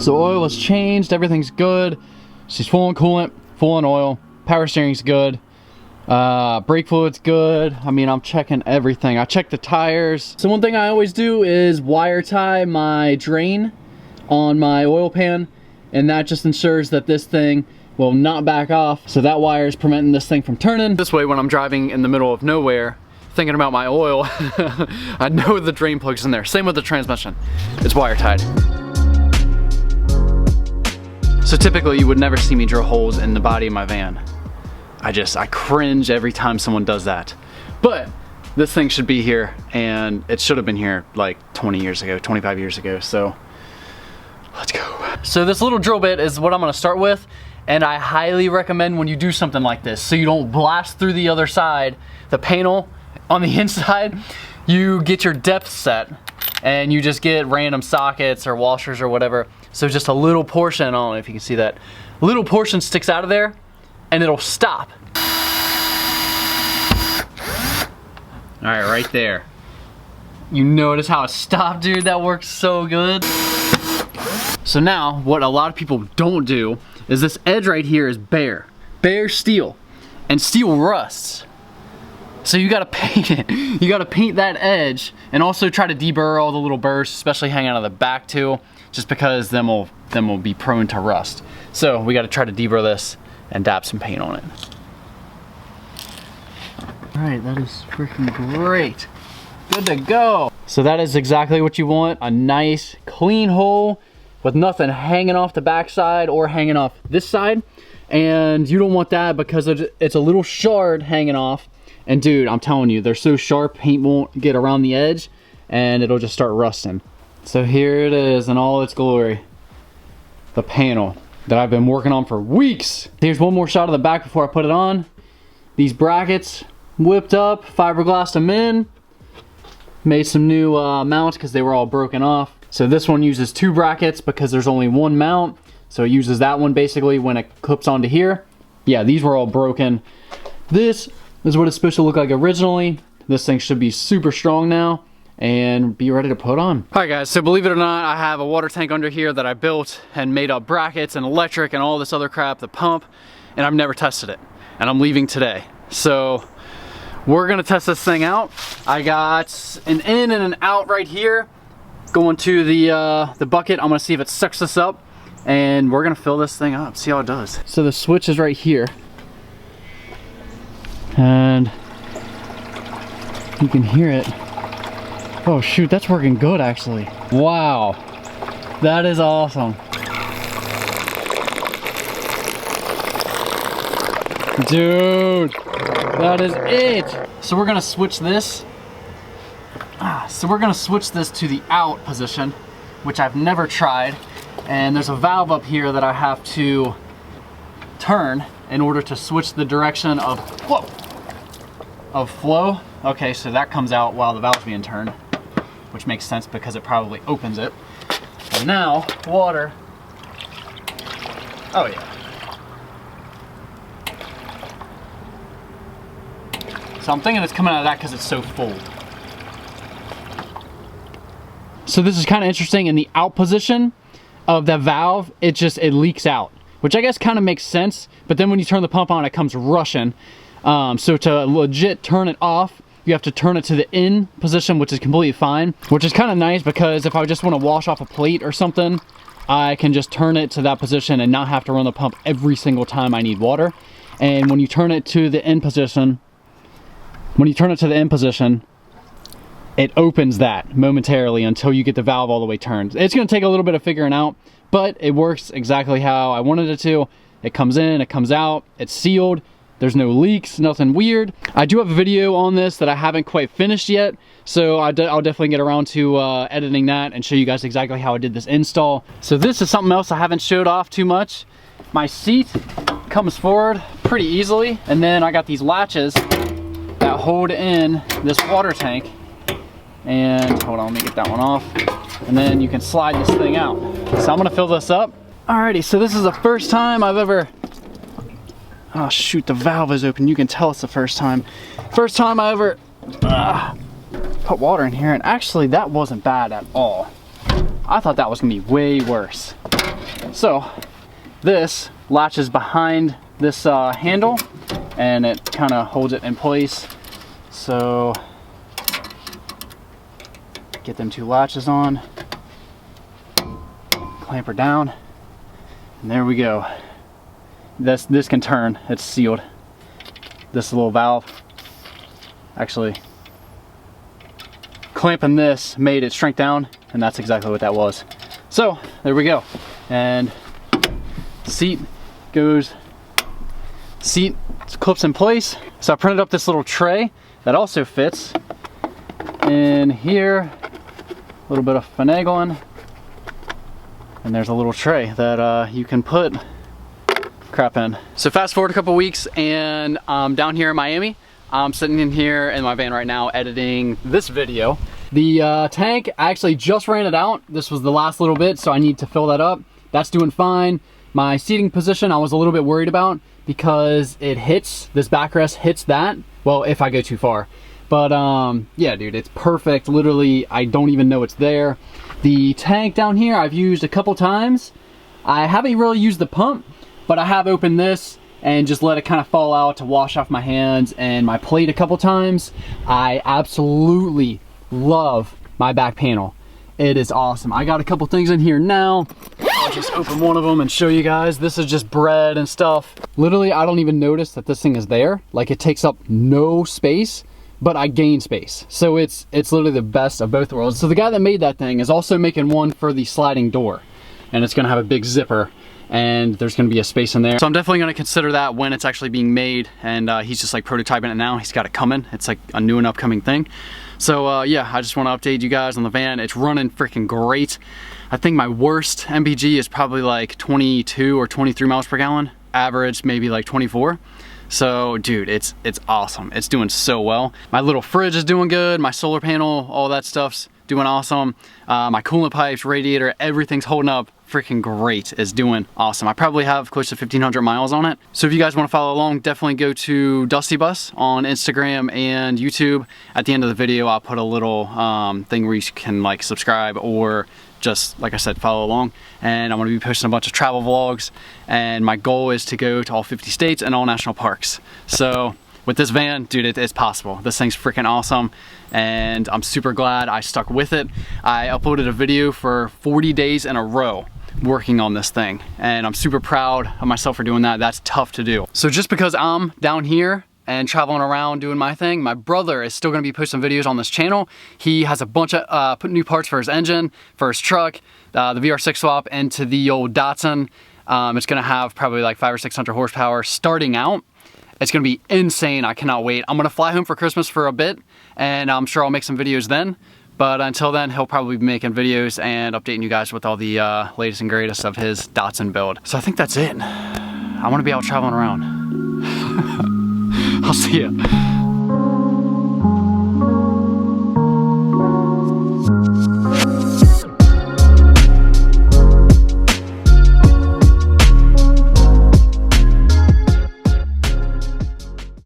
So oil was changed, everything's good. She's full on coolant, full on oil. Power steering's good. Brake fluid's good. I mean, I'm checking everything. I checked the tires. So one thing I always do is wire tie my drain on my oil pan, and that just ensures that this thing will not back off. So that wire is preventing this thing from turning. This way, when I'm driving in the middle of nowhere, thinking about my oil, I know the drain plug's in there. Same with the transmission. It's wire tied. So typically you would never see me drill holes in the body of my van. I cringe every time someone does that. But this thing should be here, and it should have been here like 20 years ago, 25 years ago, so let's go. So this little drill bit is what I'm gonna start with, and I highly recommend when you do something like this, so you don't blast through the other side, the panel on the inside, you get your depth set, and you just get random sockets or washers or whatever. So just a little portion, I don't know if you can see that, little portion sticks out of there, and it'll stop. All right, right there. You notice how it stopped, dude? That works so good. So now, what a lot of people don't do is this edge right here is bare steel, and steel rusts. So you gotta paint it. You gotta paint that edge, and also try to deburr all the little burrs, especially hanging out of the back too, just because them will be prone to rust. So we gotta try to deburr this and dab some paint on it. All right, that is freaking great. Good to go. So that is exactly what you want, a nice clean hole with nothing hanging off the backside or hanging off this side. And you don't want that because it's a little shard hanging off. And dude, I'm telling you, they're so sharp, paint won't get around the edge and it'll just start rusting. So here it is in all its glory. The panel that I've been working on for weeks. Here's one more shot of the back before I put it on. These brackets whipped up, fiberglassed them in, made some new mounts because they were all broken off. So this one uses 2 brackets because there's only 1 mount. So it uses that one basically when it clips onto here. Yeah, these were all broken. This is what it's supposed to look like originally. This thing should be super strong now and be ready to put on. All right guys, so believe it or not, I have a water tank under here that I built and made up brackets and electric and all this other crap, the pump, and I've never tested it. And I'm leaving today. So we're gonna test this thing out. I got an in and an out right here. Going to the bucket, I'm gonna see if it sucks this up, and we're gonna fill this thing up, see how it does. So the switch is right here. And you can hear it. Oh shoot, that's working good actually. Wow, that is awesome. Dude, that is it. So we're gonna switch this. So we're gonna switch this to the out position, which I've never tried. And there's a valve up here that I have to turn in order to switch the direction of flow. Okay, so that comes out while the valve's being turned, which makes sense because it probably opens it. And now, water. Oh yeah. So I'm thinking it's coming out of that because it's so full. So this is kind of interesting. In the out position of the valve, it leaks out, which I guess kind of makes sense. But then when you turn the pump on, it comes rushing. So to legit turn it off, you have to turn it to the in position, which is completely fine, which is kind of nice because if I just want to wash off a plate or something, I can just turn it to that position and not have to run the pump every single time I need water. And when you turn it to the in position, it opens that momentarily until you get the valve all the way turned. It's going to take a little bit of figuring out, but it works exactly how I wanted it to. It comes in, it comes out, it's sealed. There's no leaks, nothing weird. I do have a video on this that I haven't quite finished yet, so I'll definitely get around to editing that and show you guys exactly how I did this install. So this is something else I haven't showed off too much. My seat comes forward pretty easily, and then I got these latches that hold in this water tank. And hold on, let me get that one off. And then you can slide this thing out. So I'm gonna fill this up. Alrighty, so this is the first time I've ever, oh shoot, the valve is open. You can tell it's the first time. First time I ever put water in here, and actually that wasn't bad at all. I thought that was gonna be way worse. So this latches behind this handle, and it kind of holds it in place. So get them two latches on, clamp her down, and there we go. This can turn, it's sealed. This little valve, actually clamping this made it shrink down, and that's exactly what that was. So there we go. And seat clips in place. So I printed up this little tray that also fits in here. A little bit of finagling, and there's a little tray that you can put crap in. So fast forward a couple weeks, and I'm down here in Miami. I'm sitting in here in my van right now editing this video. The tank, I actually just ran it out. This was the last little bit, so I need to fill that up. That's doing fine. My seating position I was a little bit worried about because it hits, this backrest hits that. Well, if I go too far. But yeah, dude, it's perfect. Literally, I don't even know it's there. The tank down here I've used a couple times. I haven't really used the pump, but I have opened this and just let it kind of fall out to wash off my hands and my plate a couple times. I absolutely love my back panel. It is awesome. I got a couple things in here now. I'll just open one of them and show you guys. This is just bread and stuff. Literally, I don't even notice that this thing is there. Like, it takes up no space, but I gain space. So it's literally the best of both worlds. So the guy that made that thing is also making one for the sliding door, and it's gonna have a big zipper, and there's gonna be a space in there. So I'm definitely gonna consider that when it's actually being made, and he's just like prototyping it now. He's got it coming. It's like a new and upcoming thing. So yeah, I just wanna update you guys on the van. It's running freaking great. I think my worst MPG is probably like 22 or 23 miles per gallon. Average maybe like 24. So dude, it's awesome. It's doing so well. My little fridge is doing good. My solar panel, all that stuff's doing awesome. My coolant pipes, radiator, everything's holding up freaking great. It's doing awesome. I probably have close to 1,500 miles on it. So if you guys want to follow along, definitely go to Dusty Bus on Instagram and YouTube. At the end of the video, I'll put a little thing where you can like subscribe or just, like I said, follow along. And I'm gonna be posting a bunch of travel vlogs, and my goal is to go to all 50 states and all national parks. So with this van, dude, it's possible. This thing's freaking awesome, and I'm super glad I stuck with it. I uploaded a video for 40 days in a row working on this thing, and I'm super proud of myself for doing that. That's tough to do. So just because I'm down here and traveling around doing my thing, my brother is still gonna be posting videos on this channel. He has a bunch of put new parts for his engine, for his truck, the VR6 swap into the old Datsun. It's gonna have probably like 500 or 600 horsepower starting out. It's gonna be insane. I cannot wait. I'm gonna fly home for Christmas for a bit, and I'm sure I'll make some videos then. But until then, he'll probably be making videos and updating you guys with all the latest and greatest of his Datsun build. So I think that's it. I wanna be out traveling around. I'll see you.